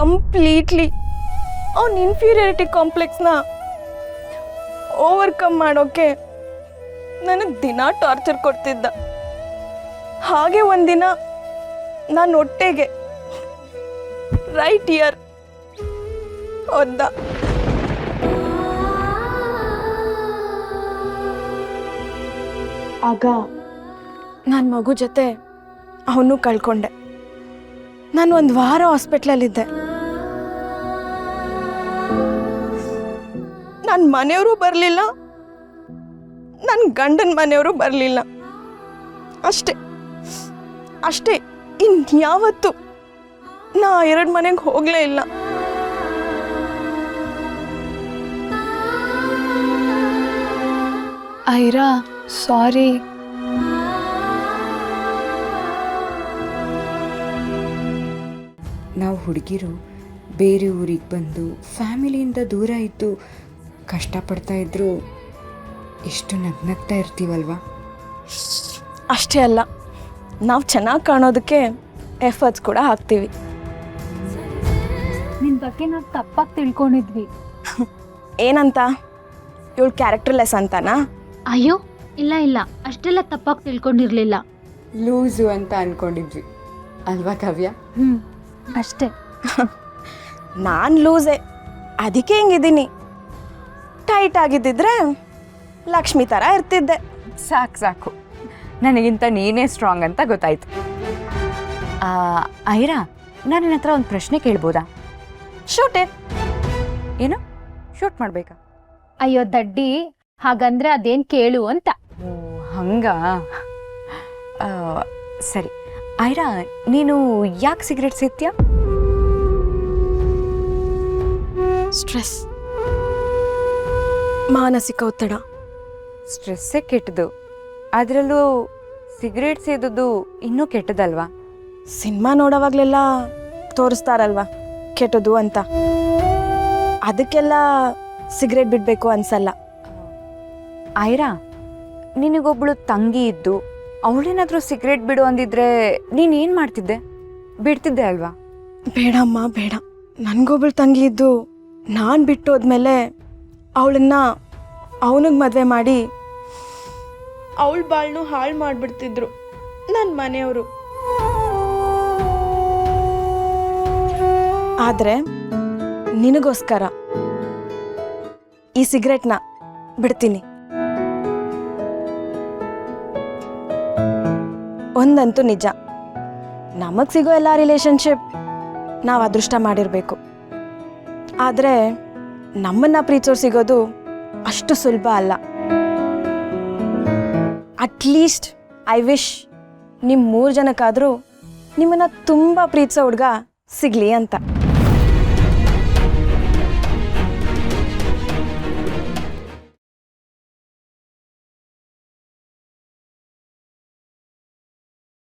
Completely ಅವನ inferiority ಕಾಂಪ್ಲೆಕ್ಸ್ನ overcome ಮಾಡೋಕ್ಕೆ ನನಗೆ ದಿನ ಟಾರ್ಚರ್ ಕೊಡ್ತಿದ್ದ. ಹಾಗೆ ಒಂದಿನ ನಾನು ಹೊಟ್ಟೆಗೆ ರೈಟ್ ಇಯರ್ ಒದ್ದ. ಆಗ ನಾನು ಮಗು ಜೊತೆ ಅವನು ಕಳ್ಕೊಂಡೆ. ನಾನು ಒಂದು ವಾರ ಹಾಸ್ಪಿಟ್ಲಲ್ಲಿದ್ದೆ. ನನ್ನ ಮನೆಯವರು ಬರಲಿಲ್ಲ, ನನ್ನ ಗಂಡನ ಮನೆಯವರು ಬರಲಿಲ್ಲ. ಅಷ್ಟೇ ಅಷ್ಟೇ, ಇನ್ಯಾವತ್ತು ನಾ 2 ಮನೆಗೆ ಹೋಗಲೇ ಇಲ್ಲ. ಐರಾ, ಸಾರಿ. ನಾವು ಹುಡುಗಿರು ಬೇರೆ ಊರಿಗೆ ಬಂದು ಫ್ಯಾಮಿಲಿಯಿಂದ ದೂರ ಇದ್ದು ಕಷ್ಟಪಡ್ತಾ ಇದ್ರು ಎಷ್ಟು ನಗ್ನಗ್ತಾ ಇರ್ತೀವಲ್ವಾ. ಅಷ್ಟೇ ಅಲ್ಲ, ನಾವು ಚೆನ್ನಾಗಿ ಕಾಣೋದಕ್ಕೆ ಎಫರ್ಟ್ಸ್ ಕೂಡ ಹಾಕ್ತೀವಿ. ನಿನ್ನ ಬಗ್ಗೆ ನಾವು ತಪ್ಪಾಗಿ ತಿಳ್ಕೊಂಡಿದ್ವಿ. ಏನಂತ? ಇವಳು ಕ್ಯಾರೆಕ್ಟರ್ಲೆಸ್ ಅಂತಾನಾ? ಅಯ್ಯೋ ಇಲ್ಲ ಇಲ್ಲ, ಅಷ್ಟೆಲ್ಲ ತಪ್ಪಾಗಿ ತಿಳ್ಕೊಂಡಿರ್ಲಿಲ್ಲ. ಲೂಸು ಅಂತ ಅಂದ್ಕೊಂಡಿದ್ವಿ ಅಲ್ವಾ ಕಾವ್ಯ? ಅಷ್ಟೇ. ನಾನು ಲೂಸೆ, ಅದಕ್ಕೆ ಹಿಂಗಿದ್ದೀನಿ. ಟೈಟ್ ಆಗಿದ್ದಿದ್ರೆ ಲಕ್ಷ್ಮಿ ಥರ ಇರ್ತಿದ್ದೆ. ಸಾಕು ಸಾಕು, ನನಗಿಂತ ನೀನೇ ಸ್ಟ್ರಾಂಗ್ ಅಂತ ಗೊತ್ತಾಯ್ತು. ಐರಾ, ನಾನು ನಿನ್ನ ಹತ್ರ ಒಂದು ಪ್ರಶ್ನೆ ಕೇಳ್ಬೋದಾ? ಶೂಟೆ. ಏನು ಶೂಟ್ ಮಾಡಬೇಕಾ? ಅಯ್ಯೋ ದಡ್ಡಿ, ಹಾಗಂದ್ರೆ ಅದೇನ್ ಕೇಳು ಅಂತ. ಓ ಹಂಗ. ಸರಿ ಐರಾ, ನೀನು ಯಾಕೆ ಸಿಗರೇಟ್ ಸೇದ್ತೀಯ? ಸ್ಟ್ರೆಸ್, ಮಾನಸಿಕ ಒತ್ತಡ. ಸ್ಟ್ರೆಸ್ಸೇ ಕೆಟ್ಟದು, ಅದರಲ್ಲೂ ಸಿಗರೇಟ್ ಸೇದೋದು ಇನ್ನೂ ಕೆಟ್ಟದಲ್ವಾ? ಸಿನಿಮಾ ನೋಡೋವಾಗಲೆಲ್ಲ ತೋರಿಸ್ತಾರಲ್ವಾ ಕೆಟ್ಟದು ಅಂತ, ಅದಕ್ಕೆಲ್ಲ ಸಿಗರೇಟ್ ಬಿಡಬೇಕು ಅನ್ಸಲ್ಲ. ಐರಾ, ನಿನಗೊಬ್ಳು ತಂಗಿ ಇದ್ದು ಅವಳೇನಾದರೂ ಸಿಗರೇಟ್ ಬಿಡು ಅಂದಿದ್ರೆ ನೀನೇನು ಮಾಡ್ತಿದ್ದೆ? ಬಿಡ್ತಿದ್ದೆ ಅಲ್ವಾ? ಬೇಡಮ್ಮ ಬೇಡ. ನನಗೊಬ್ಳು ತಂಗಿ ಇದ್ದು ನಾನು ಬಿಟ್ಟೋದ್ಮೇಲೆ ಅವಳನ್ನ ಅವನಿಗೆ ಮದುವೆ ಮಾಡಿ ಅವಳ ಬಾಳ್ನು ಹಾಳು ಮಾಡಿಬಿಡ್ತಿದ್ರು ನನ್ನ ಮನೆಯವರು. ಆದರೆ ನಿನಗೋಸ್ಕರ ಈ ಸಿಗರೇಟ್ನ ಬಿಡ್ತೀನಿ. ಒಂದಂತೂ ನಿಜ, ನಮಗೆ ಸಿಗೋ ಎಲ್ಲ ರಿಲೇಶನ್ಶಿಪ್ ನಾವು ಅದೃಷ್ಟ ಮಾಡಿರಬೇಕು. ಆದರೆ ನಮ್ಮನ್ನು ಪ್ರೀತಿಸೋರು ಸಿಗೋದು ಅಷ್ಟು ಸುಲಭ ಅಲ್ಲ. ಅಟ್ಲೀಸ್ಟ್ ಐ ವಿಶ್ ನಿಮ್ಮ 3 ಜನಕ್ಕಾದರೂ ನಿಮ್ಮನ್ನು ತುಂಬ ಪ್ರೀತಿಸೋ ಹುಡುಗ ಸಿಗಲಿ ಅಂತ.